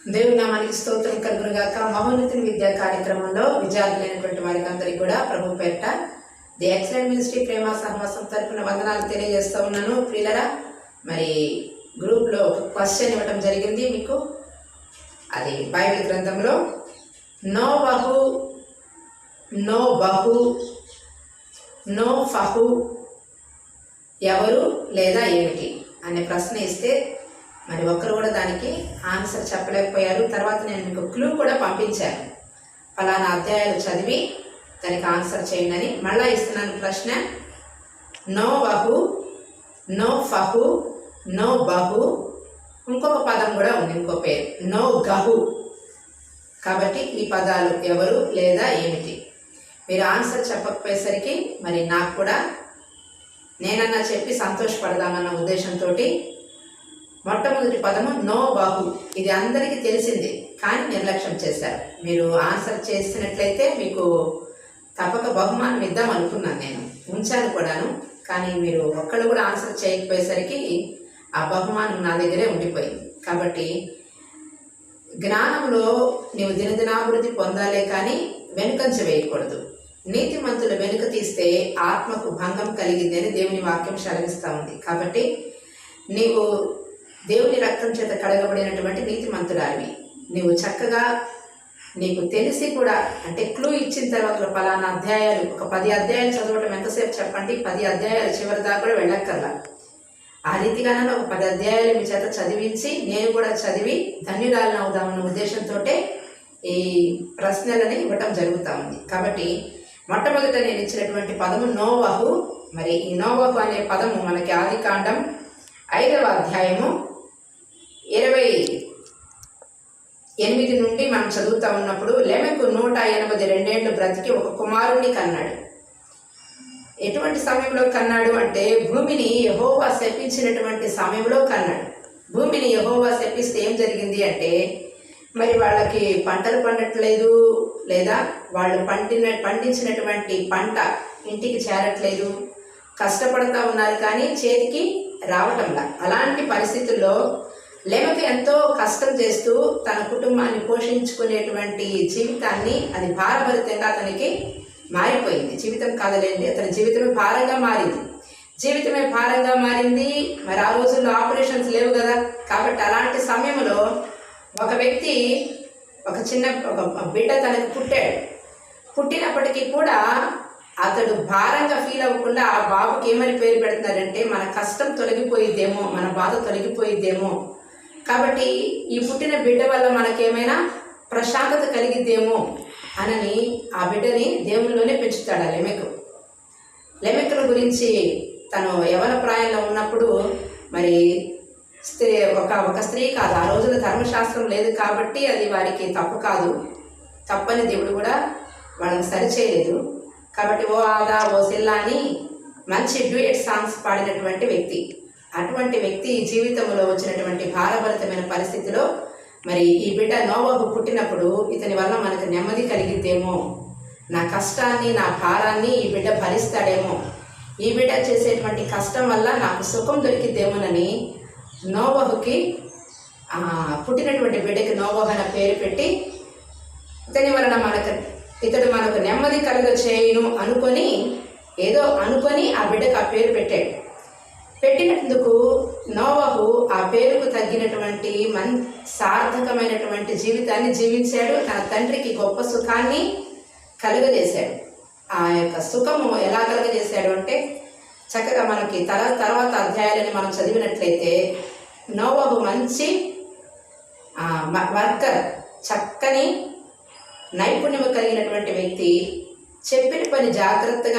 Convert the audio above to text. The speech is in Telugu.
దేవుని నామానికి స్తోత్రం కలుగునుగాక. మహోన్నతిని విద్యా కార్యక్రమంలో విద్యార్థులైనటువంటి వారికి అందరికీ కూడా ప్రభు పేరిట ది ఎక్సలెంట్ మినిస్ట్రీ ప్రేమ సహవాసం తరపున వందనాలు తెలియజేస్తూ ఉన్నాను. ప్రియులరా, మరి గ్రూప్లో ఒక క్వశ్చన్ ఇవ్వడం జరిగింది మీకు. అది బైబిల్ గ్రంథంలో నోవహు, నోబహు, నోఫహు ఎవరు లేదా ఏమిటి అనే ప్రశ్న ఇస్తే మరి ఒక్కరు కూడా దానికి ఆన్సర్ చెప్పలేకపోయారు. తర్వాత నేను మీకు క్లూ కూడా పంపించాను, ఫలానా అధ్యాయాలు చదివి దానికి ఆన్సర్ చేయండి అని. మళ్ళా ఇస్తున్నాను ప్రశ్న. నోవహు, నోఫహు, నోబహు, ఇంకొక పదం కూడా ఉంది, ఇంకో పేరు నోగహు. కాబట్టి ఈ పదాలు ఎవరు లేదా ఏమిటి? మీరు ఆన్సర్ చెప్పకపోయేసరికి మరి నాకు కూడా నేనన్నా చెప్పి సంతోషపడదామన్న ఉద్దేశంతో మొట్టమొదటి పదము నోబహు. ఇది అందరికీ తెలిసింది, కానీ నిర్లక్ష్యం చేశారు. మీరు ఆన్సర్ చేసినట్లయితే మీకు తప్పక బహుమానం ఇద్దాం అనుకున్నాను, నేను ఉంచాను కూడాను. కానీ మీరు ఒక్కళ్ళు కూడా ఆన్సర్ చేయకపోయేసరికి ఆ బహుమానం నా దగ్గరే ఉండిపోయింది. కాబట్టి జ్ఞానంలో నీవు దినదినాభివృద్ధి పొందాలే కానీ వెనుకంచ వేయకూడదు. నీతిమంతులు వెనుక తీస్తే ఆత్మకు భంగం కలిగింది అని దేవుని వాక్యం సెలవిస్తూ ఉంది. కాబట్టి నీవు దేవుని రక్తం చేత కడగబడినటువంటి నీతిమంతురాలివి. నీవు చక్కగా నీకు తెలిసి కూడా, అంటే క్లూ ఇచ్చిన తర్వాత పలానా అధ్యాయాలు, ఒక 10 అధ్యాయాలు చదవటం ఎంతసేపు చెప్పండి? 10 అధ్యాయాలు చివరి దాకా కూడా వెళ్ళక్కర్లా. ఆ రీతిగానే ఒక 10 అధ్యాయాలు మీ చేత చదివించి నేను కూడా చదివి ధన్యురాలను అవుదామన్న ఉద్దేశంతో ఈ ప్రశ్నలని ఇవ్వటం జరుగుతూ ఉంది. కాబట్టి మొట్టమొదట నేను ఇచ్చినటువంటి పదము నోవహు. మరి ఈ నోవహు అనే పదము మనకి ఆదికాండం 5వ అధ్యాయము 28 నుండి మనం చదువుతా ఉన్నప్పుడు, లెమెకు 182 ఏళ్ళు బ్రతికి ఒక కుమారుణ్ణి కన్నాడు. ఎటువంటి సమయంలో కన్నాడు అంటే భూమిని యెహోవా శపించినటువంటి సమయంలో కన్నాడు. భూమిని యెహోవా శపిస్తే ఏం జరిగింది అంటే, మరి వాళ్ళకి పంటలు పండట్లేదు, లేదా వాళ్ళు పండించినటువంటి పంట ఇంటికి చేరట్లేదు, కష్టపడతా ఉన్నారు కానీ చేతికి రావటంలా. అలాంటి పరిస్థితుల్లో లెమెకు ఎంతో కష్టం చేస్తూ తన కుటుంబాన్ని పోషించుకునేటువంటి జీవితాన్ని, అది భారభరితంగా అతనికి మారిపోయింది. జీవితం కాదలేండి, అతని జీవితమే భారంగా మారింది. జీవితమే భారంగా మారింది. మరి ఆ రోజుల్లో ఆపరేషన్స్ లేవు కదా. కాబట్టి అలాంటి సమయంలో ఒక వ్యక్తి, ఒక బిడ్డ తనకు పుట్టాడు. పుట్టినప్పటికీ కూడా అతడు భారంగా ఫీల్ అవ్వకుండా ఆ బాబుకి ఏమని పేరు పెడుతున్నారంటే, మన కష్టం తొలగిపోయిద్దేమో, మన బాధ తొలగిపోయిద్దేమో, కాబట్టి ఈ పుట్టిన బిడ్డ వల్ల మనకేమైనా ప్రశాంతత కలిగిద్దేమో అనని ఆ బిడ్డని దేవునిలోనే పెంచుతాడు ఆ లెమెకుల గురించి తను యవన ప్రాయంలో ఉన్నప్పుడు, మరి ఒక స్త్రీ కాదు, ఆ రోజున ధర్మశాస్త్రం లేదు కాబట్టి అది వారికి తప్పు కాదు, తప్పని దేవుడు కూడా వాళ్ళని సరిచేయలేదు. కాబట్టి ఓ ఆదా ఓ సిల్లా అని మంచి డ్యూయట్ సాంగ్స్ పాడినటువంటి వ్యక్తి. అటువంటి వ్యక్తి జీవితంలో వచ్చినటువంటి భారభరితమైన పరిస్థితిలో మరి ఈ బిడ్డ నోవహు పుట్టినప్పుడు, ఇతని వల్ల మనకు నెమ్మది కలిగిద్దేమో, నా కష్టాన్ని నా భారాన్ని ఈ బిడ్డ భరిస్తాడేమో, ఈ బిడ్డ చేసేటువంటి కష్టం వల్ల నాకు సుఖం దొరికిద్దేమోనని నోవహుకి, పుట్టినటువంటి బిడ్డకి నోవహు అనే పేరు పెట్టి, ఇతని వలన ఇతడు మనకు నెమ్మది కలుగ చేయును అనుకొని ఆ బిడ్డకు ఆ పేరు పెట్టాడు. పెట్టినందుకు నోవహు ఆ పేరుకు తగ్గినటువంటి సార్థకమైనటువంటి జీవితాన్ని జీవించాడు. తన తండ్రికి గొప్ప సుఖాన్ని కలుగజేశాడు. ఆ యొక్క సుఖము ఎలా కలుగజేశాడు అంటే, చక్కగా మనకి తర్వాత అధ్యాయాలని మనం చదివినట్లయితే, నోవహు మంచి వర్కర్, చక్కని నైపుణ్యము కలిగినటువంటి వ్యక్తి, చెప్పిన పని జాగ్రత్తగా